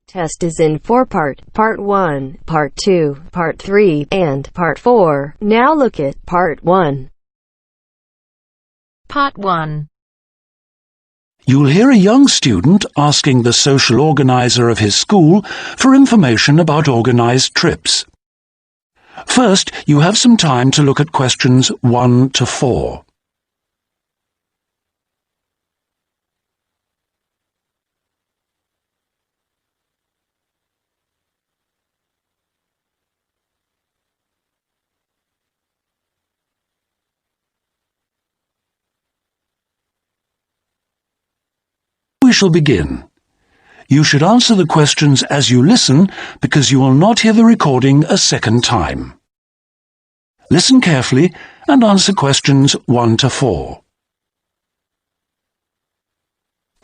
Test is in 4-part, Part 1, Part 2, Part 3, and Part 4. Now look at Part 1. Part 1. You'll hear a young student asking the social organizer of his school for information about organized trips. First, you have some time to look at questions 1 to 4. We shall begin. You should answer the questions as you listen because you will not hear the recording a second time. Listen carefully and answer questions 1 to 4.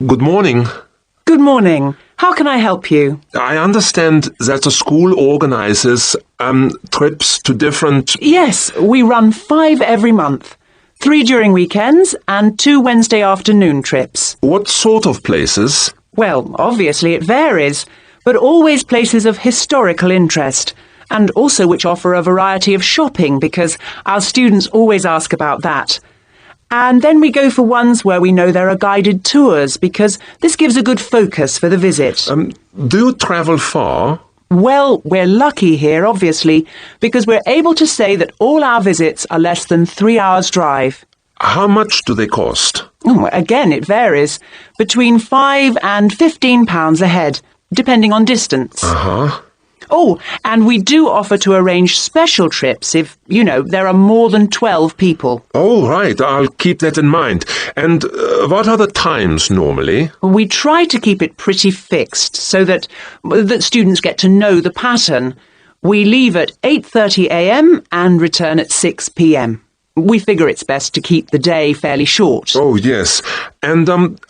Good morning. Good morning. How can I help you? I understand that the school organizes trips to different... Yes, we run 5 every month. 3 during weekends and 2 Wednesday afternoon trips. What sort of places? Well, obviously it varies, but always places of historical interest, and also which offer a variety of shopping because our students always ask about that. And then we go for ones where we know there are guided tours because this gives a good focus for the visit. Do you travel far? Well, we're lucky here, obviously, because we're able to say that all our visits are less than 3 hours' drive. How much do they cost? Again, it varies. Between £5 and £15 a head, depending on distance. Uh-huh. Oh, and we do offer to arrange special trips if, there are more than 12 people. Oh, right. I'll keep that in mind. And what are the times normally? We try to keep it pretty fixed so that students get to know the pattern. We leave at 8:30 a.m. and return at 6 p.m. We figure it's best to keep the day fairly short. Oh, yes. And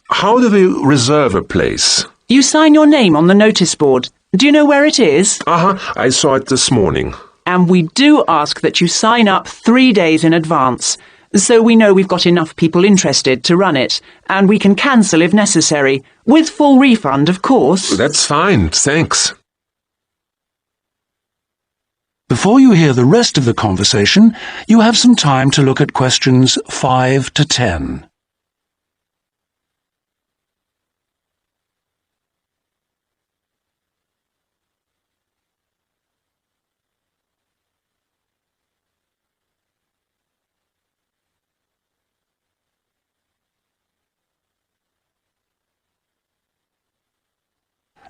how do we reserve a place? You sign your name on the notice board. Do you know where it is? I saw it this morning. And we do ask that you sign up 3 days in advance, so we know we've got enough people interested to run it, and we can cancel if necessary, with full refund, of course. That's fine, thanks. Before you hear the rest of the conversation, you have some time to look at questions 5 to 10.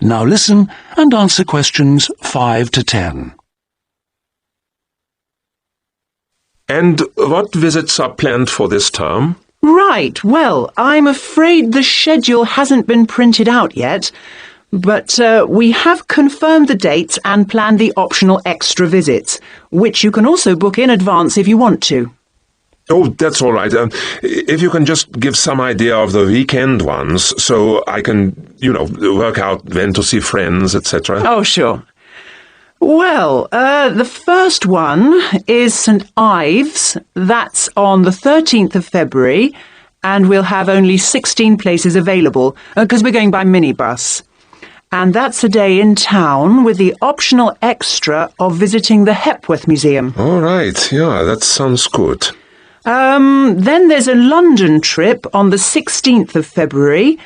Now listen and answer questions 5 to 10. And what visits are planned for this term? Right, well, I'm afraid the schedule hasn't been printed out yet, but we have confirmed the dates and planned the optional extra visits, which you can also book in advance if you want to. Oh, that's all right. If you can just give some idea of the weekend ones, so I can, work out when to see friends, etc. Oh, sure. Well, the first one is St. Ives. That's on the 13th of February, and we'll have only 16 places available, because we're going by minibus. And that's a day in town with the optional extra of visiting the Hepworth Museum. All right, yeah, that sounds good. Then there's a London trip on the 16th of February,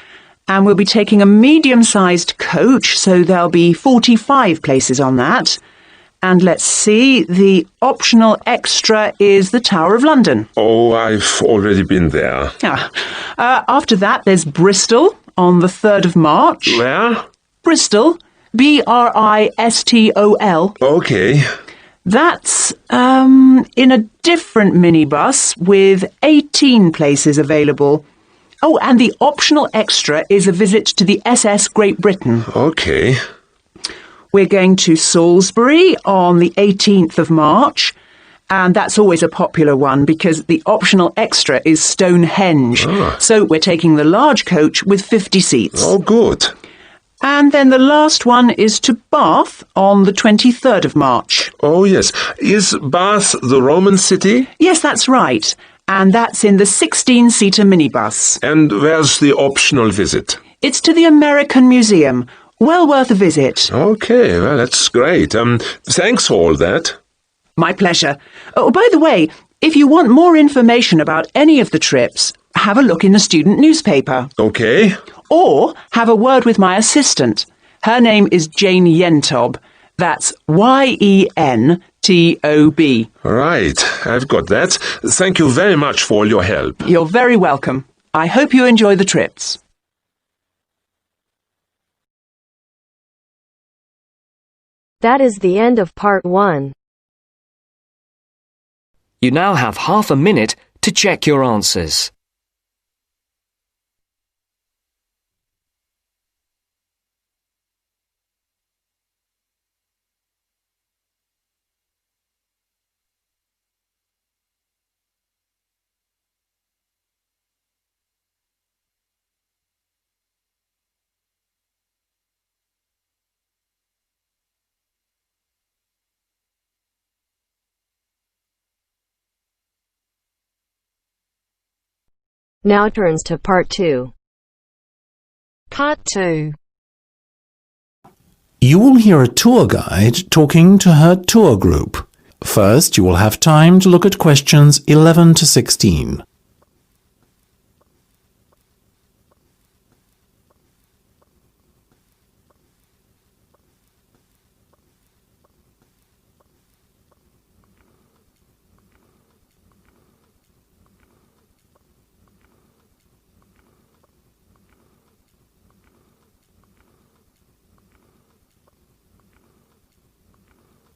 and we'll be taking a medium-sized coach, so there'll be 45 places on that. And let's see, the optional extra is the Tower of London. Oh, I've already been there. After that, there's Bristol on the 3rd of March. Where? Bristol, Bristol. Okay. That's in a different minibus with 18 places available. Oh, and the optional extra is a visit to the SS Great Britain. Okay. We're going to Salisbury on the 18th of March, and that's always a popular one because the optional extra is Stonehenge. So we're taking the large coach with 50 seats. Oh, good. And then the last one is to Bath on the 23rd of March. Oh, yes. Is Bath the Roman city? Yes, that's right. And that's in the 16-seater minibus. And where's the optional visit? It's to the American Museum, Well worth a visit. Okay, well, that's great. Thanks for all that. My pleasure. Oh, by the way, if you want more information about any of the trips, have a look in the student newspaper. Okay. Or have a word with my assistant. Her name is Jane Yentob. That's Yentob. Right, I've got that. Thank you very much for all your help. You're very welcome. I hope you enjoy the trips. That is the end of part 1. You now have half a minute to check your answers. Now turns to part 2. Part 2. You will hear a tour guide talking to her tour group. First, you will have time to look at questions 11 to 16.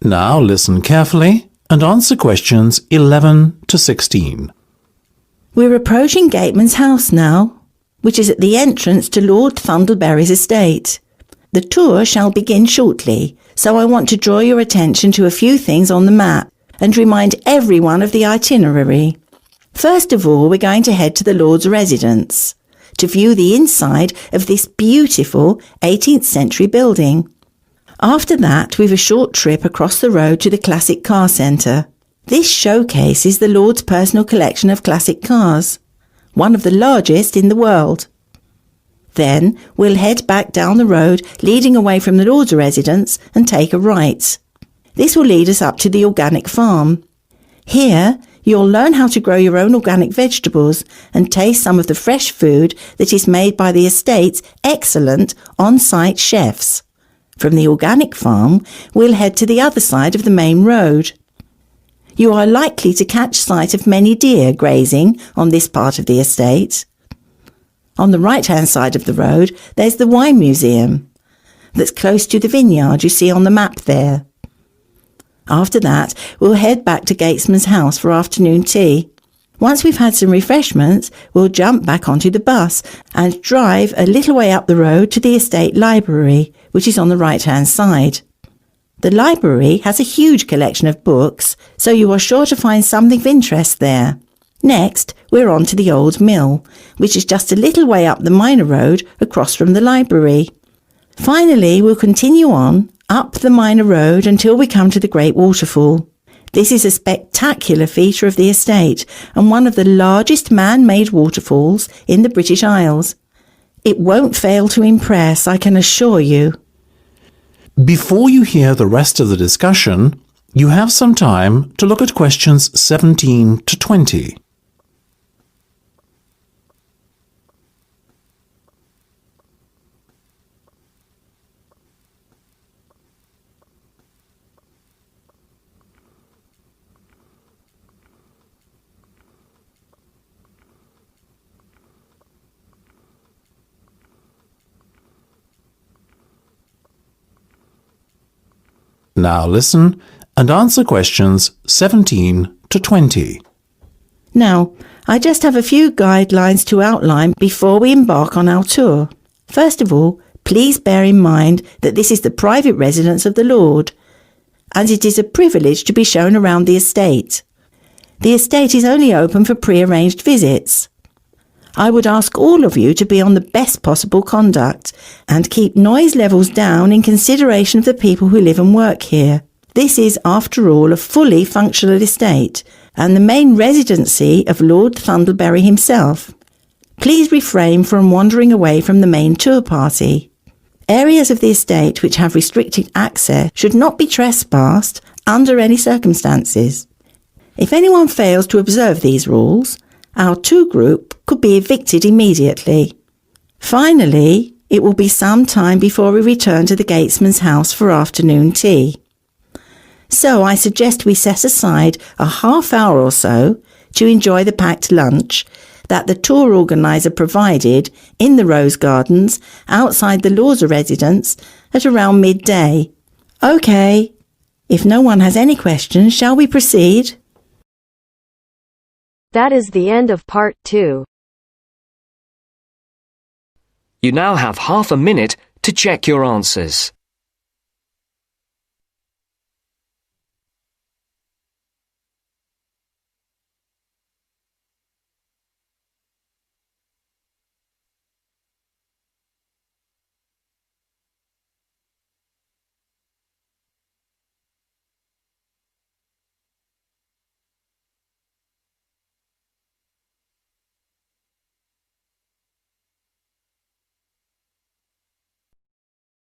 Now listen carefully and answer questions 11 to 16. We're approaching Gateman's house now, which is at the entrance to Lord Thundleberry's estate. The tour shall begin shortly, so I want to draw your attention to a few things on the map and remind everyone of the itinerary. First of all, we're going to head to the Lord's residence to view the inside of this beautiful 18th century building. After that, we've a short trip across the road to the Classic Car Centre. This showcases the Lord's personal collection of classic cars, one of the largest in the world. Then we'll head back down the road leading away from the Lord's residence and take a right. This will lead us up to the organic farm. Here, you'll learn how to grow your own organic vegetables and taste some of the fresh food that is made by the estate's excellent on-site chefs. From the organic farm, we'll head to the other side of the main road. You are likely to catch sight of many deer grazing on this part of the estate. On the right-hand side of the road, there's the wine museum that's close to the vineyard you see on the map there. After that, we'll head back to Gatesman's house for afternoon tea. Once we've had some refreshments, we'll jump back onto the bus and drive a little way up the road to the estate library, which is on the right-hand side. The library has a huge collection of books, so you are sure to find something of interest there. Next, we're on to the old mill, which is just a little way up the minor road across from the library. Finally, we'll continue on up the minor road until we come to the Great Waterfall. This is a spectacular feature of the estate and one of the largest man-made waterfalls in the British Isles. It won't fail to impress, I can assure you. Before you hear the rest of the discussion, you have some time to look at questions 17 to 20. Now listen and answer questions 17 to 20. Now, I just have a few guidelines to outline before we embark on our tour. First of all, please bear in mind that this is the private residence of the Lord, and it is a privilege to be shown around the estate. The estate is only open for pre-arranged visits. I would ask all of you to be on the best possible conduct and keep noise levels down in consideration of the people who live and work here. This is, after all, a fully functional estate and the main residency of Lord Thundleberry himself. Please refrain from wandering away from the main tour party. Areas of the estate which have restricted access should not be trespassed under any circumstances. If anyone fails to observe these rules, our two group could be evicted immediately. Finally, it will be some time before we return to the gatesman's house for afternoon tea. So I suggest we set aside a half hour or so to enjoy the packed lunch that the tour organiser provided in the rose gardens outside the Lawser residence at around midday. OK. If no one has any questions, shall we proceed? That is the end of part 2. You now have half a minute to check your answers.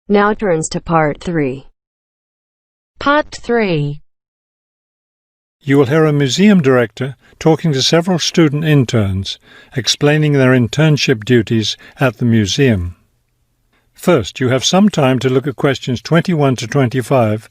Now turns to part 3. Part 3. You will hear a museum director talking to several student interns, explaining their internship duties at the museum. First, you have some time to look at questions 21 to 25.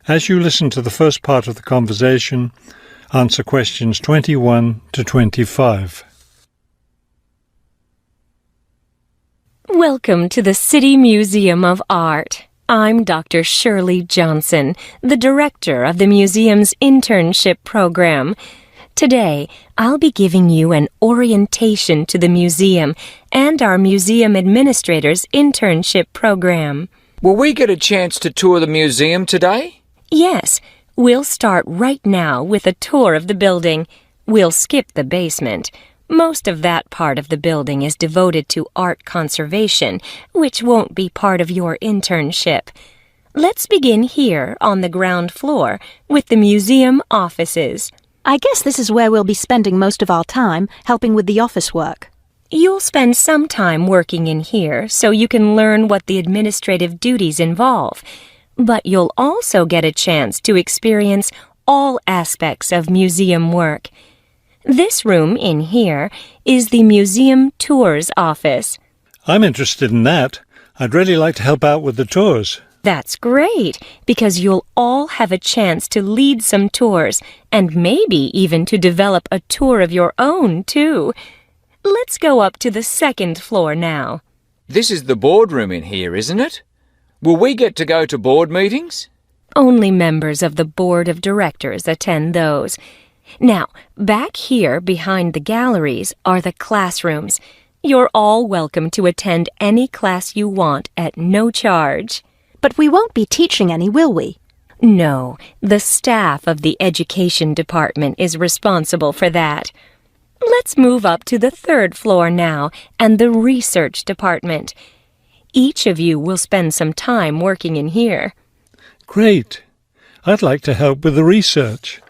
As you listen to the first part of the conversation, answer questions 21 to 25. Welcome to the City Museum of Art. I'm Dr. Shirley Johnson, the director of the museum's internship program. Today, I'll be giving you an orientation to the museum and our museum administrator's internship program. Will we get a chance to tour the museum today? Yes, we'll start right now with a tour of the building. We'll skip the basement. Most of that part of the building is devoted to art conservation, which won't be part of your internship. Let's begin here on the ground floor with the museum offices. I guess this is where we'll be spending most of our time, helping with the office work. You'll spend some time working in here so you can learn what the administrative duties involve. But you'll also get a chance to experience all aspects of museum work. This room in here is the museum tours office. I'm interested in that. I'd really like to help out with the tours. That's great, because you'll all have a chance to lead some tours and maybe even to develop a tour of your own, too. Let's go up to the second floor now. This is the boardroom in here, isn't it? Will we get to go to board meetings? Only members of the board of directors attend those. Now, back here behind the galleries are the classrooms. You're all welcome to attend any class you want at no charge. But we won't be teaching any, will we? No, the staff of the education department is responsible for that. Let's move up to the third floor now and the research department. Each of you will spend some time working in here. Great. I'd like to help with the research.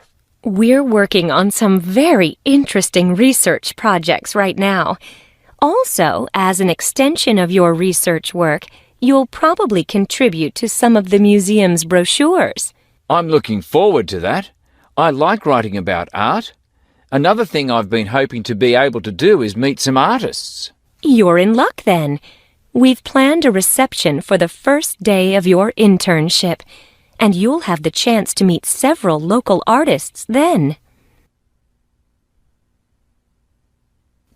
We're working on some very interesting research projects right now. Also, as an extension of your research work, you'll probably contribute to some of the museum's brochures. I'm looking forward to that. I like writing about art. Another thing I've been hoping to be able to do is meet some artists. You're in luck then. We've planned a reception for the first day of your internship, and you'll have the chance to meet several local artists then.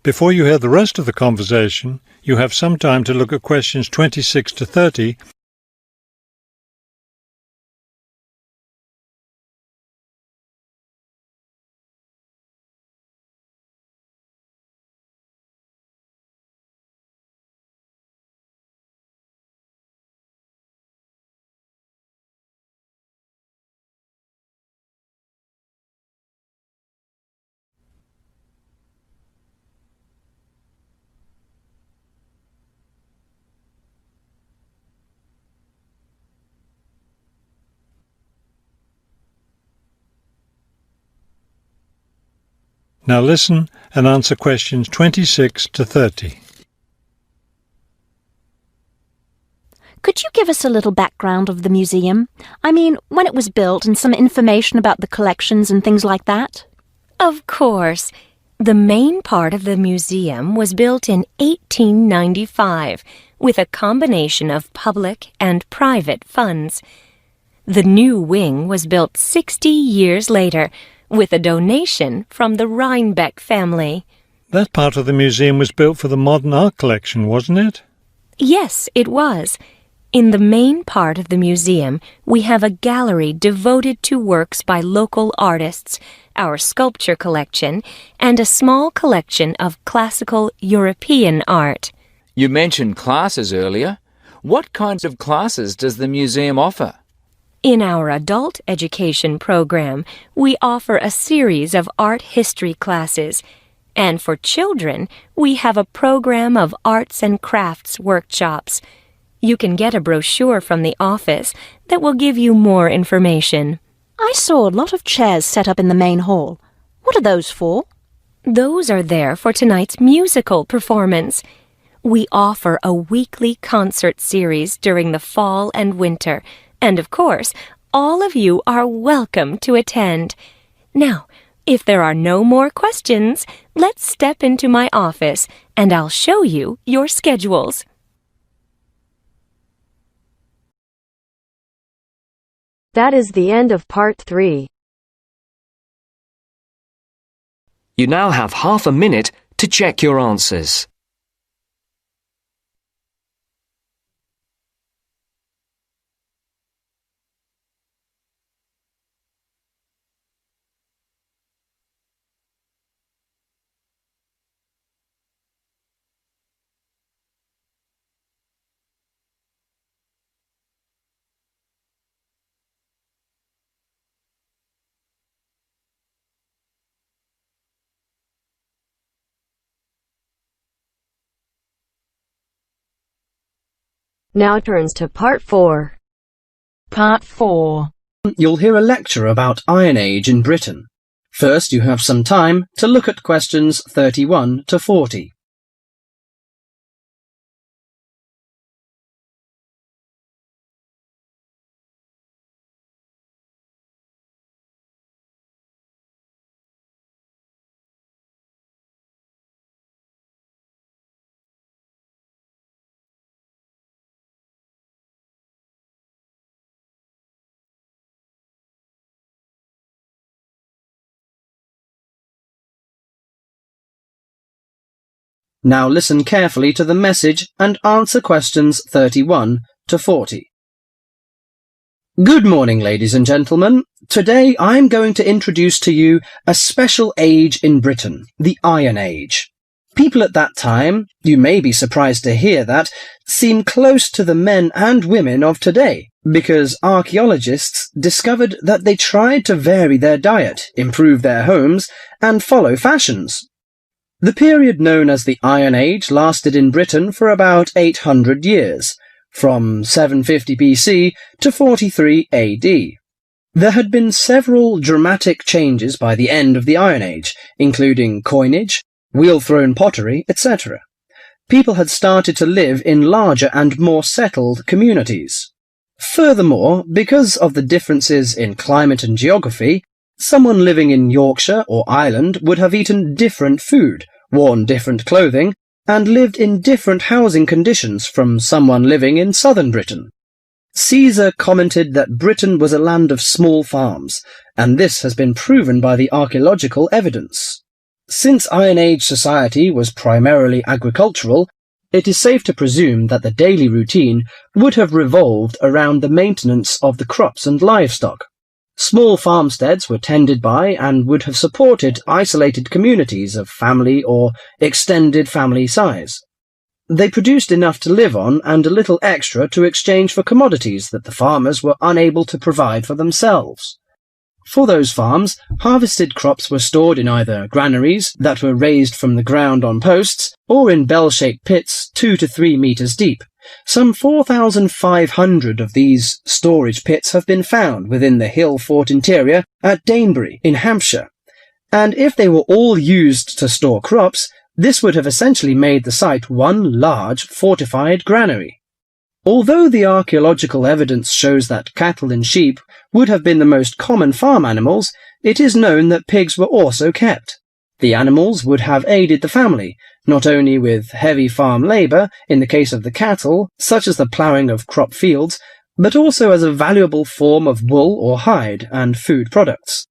Before you hear the rest of the conversation, you have some time to look at questions 26 to 30 Now listen and answer questions 26 to 30. Could you give us a little background of the museum? I mean, when it was built and some information about the collections and things like that? Of course. The main part of the museum was built in 1895 with a combination of public and private funds. The new wing was built 60 years later with a donation from the Rhinebeck family. That part of the museum was built for the modern art collection, wasn't it? Yes, it was. In the main part of the museum, we have a gallery devoted to works by local artists, our sculpture collection, and a small collection of classical European art. You mentioned classes earlier. What kinds of classes does the museum offer? In our adult education program, we offer a series of art history classes, and for children, we have a program of arts and crafts workshops. You can get a brochure from the office that will give you more information. I saw a lot of chairs set up in the main hall. What are those for? Those are there for tonight's musical performance. We offer a weekly concert series during the fall and winter, and of course, all of you are welcome to attend. Now, if there are no more questions, let's step into my office and I'll show you your schedules. That is the end of part 3. You now have half a minute to check your answers. Now turns to part 4. Part 4. You'll hear a lecture about Iron Age in Britain. First, you have some time to look at questions 31 to 40. Now listen carefully to the message and answer questions 31 to 40. Good morning, ladies and gentlemen. Today I'm going to introduce to you a special age in Britain, the Iron Age. People at that time, you may be surprised to hear that, seem close to the men and women of today, because archaeologists discovered that they tried to vary their diet, improve their homes, and follow fashions. The period known as the Iron Age lasted in Britain for about 800 years, from 750 BC to 43 AD. There had been several dramatic changes by the end of the Iron Age, including coinage, wheel-thrown pottery, etc. People had started to live in larger and more settled communities. Furthermore, because of the differences in climate and geography, someone living in Yorkshire or Ireland would have eaten different food, worn different clothing, and lived in different housing conditions from someone living in southern Britain. Caesar commented that Britain was a land of small farms, and this has been proven by the archaeological evidence. Since Iron Age society was primarily agricultural, it is safe to presume that the daily routine would have revolved around the maintenance of the crops and livestock. Small farmsteads were tended by and would have supported isolated communities of family or extended family size. They produced enough to live on and a little extra to exchange for commodities that the farmers were unable to provide for themselves. For those farms, harvested crops were stored in either granaries that were raised from the ground on posts or in bell-shaped pits 2 to 3 meters deep. Some 4,500 of these storage pits have been found within the hill fort interior at Danebury in Hampshire. And if they were all used to store crops, this would have essentially made the site one large fortified granary. Although the archaeological evidence shows that cattle and sheep would have been the most common farm animals, it is known that pigs were also kept. The animals would have aided the family, not only with heavy farm labour in the case of the cattle, such as the ploughing of crop fields, but also as a valuable form of wool or hide and food products.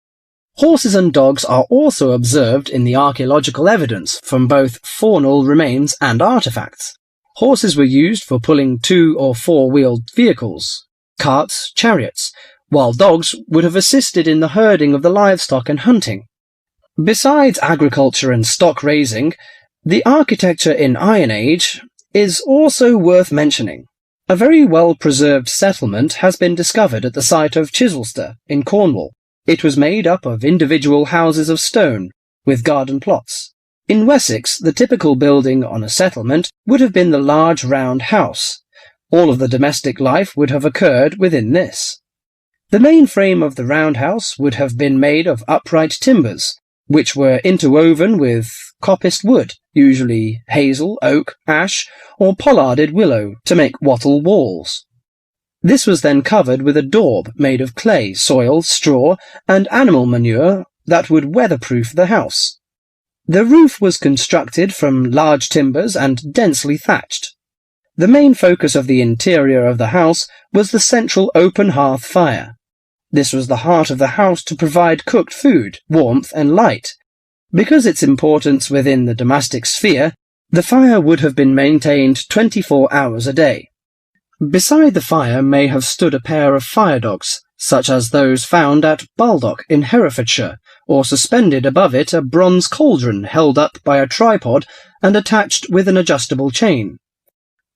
Horses and dogs are also observed in the archaeological evidence from both faunal remains and artefacts. Horses were used for pulling 2- or 4-wheeled vehicles, carts, chariots, while dogs would have assisted in the herding of the livestock and hunting. Besides agriculture and stock raising, the architecture in Iron Age is also worth mentioning. A very well-preserved settlement has been discovered at the site of Chislester in Cornwall. It was made up of individual houses of stone, with garden plots. In Wessex, the typical building on a settlement would have been the large round house. All of the domestic life would have occurred within this. The main frame of the round house would have been made of upright timbers, which were interwoven with coppiced wood, usually hazel, oak, ash, or pollarded willow, to make wattle walls. This was then covered with a daub made of clay, soil, straw, and animal manure that would weatherproof the house. The roof was constructed from large timbers and densely thatched. The main focus of the interior of the house was the central open hearth fire. This was the heart of the house to provide cooked food, warmth, and light. Because its importance within the domestic sphere, the fire would have been maintained 24 hours a day. Beside the fire may have stood a pair of fire dogs, such as those found at Baldock in Herefordshire, or suspended above it a bronze cauldron held up by a tripod and attached with an adjustable chain.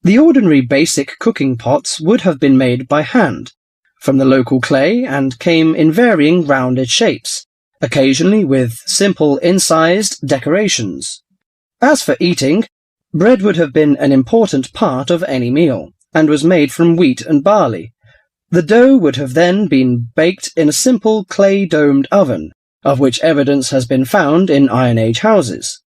The ordinary basic cooking pots would have been made by hand, from the local clay, and came in varying rounded shapes, occasionally with simple incised decorations. As for eating, bread would have been an important part of any meal, and was made from wheat and barley. The dough would have then been baked in a simple clay-domed oven, of which evidence has been found in Iron Age houses.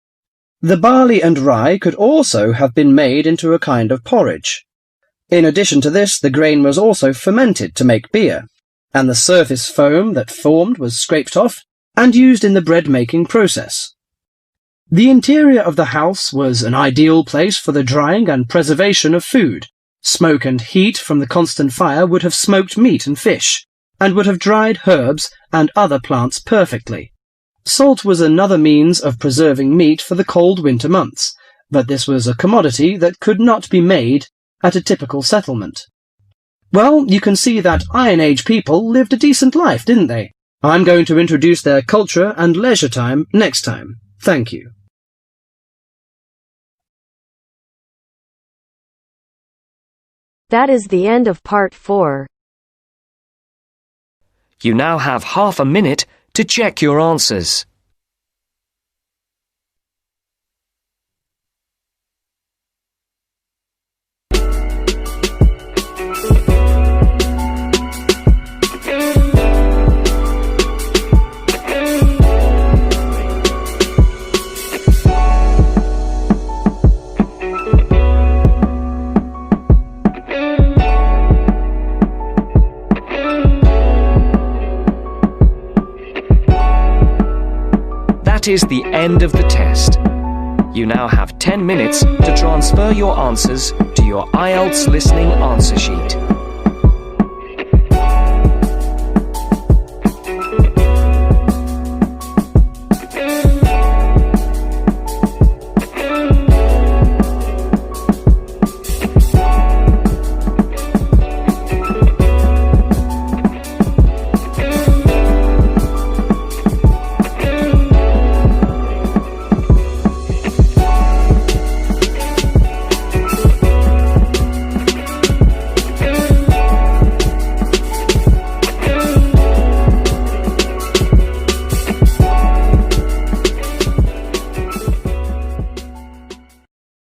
The barley and rye could also have been made into a kind of porridge. In addition to this, the grain was also fermented to make beer, and the surface foam that formed was scraped off and used in the bread-making process. The interior of the house was an ideal place for the drying and preservation of food. Smoke and heat from the constant fire would have smoked meat and fish, and would have dried herbs and other plants perfectly. Salt was another means of preserving meat for the cold winter months, but this was a commodity that could not be made at a typical settlement. Well, you can see that Iron Age people lived a decent life, didn't they? I'm going to introduce their culture and leisure time next time. Thank you. That is the end of part 4. You now have half a minute to check your answers. That is the end of the test. You now have 10 minutes to transfer your answers to your Ielts listening answer sheet.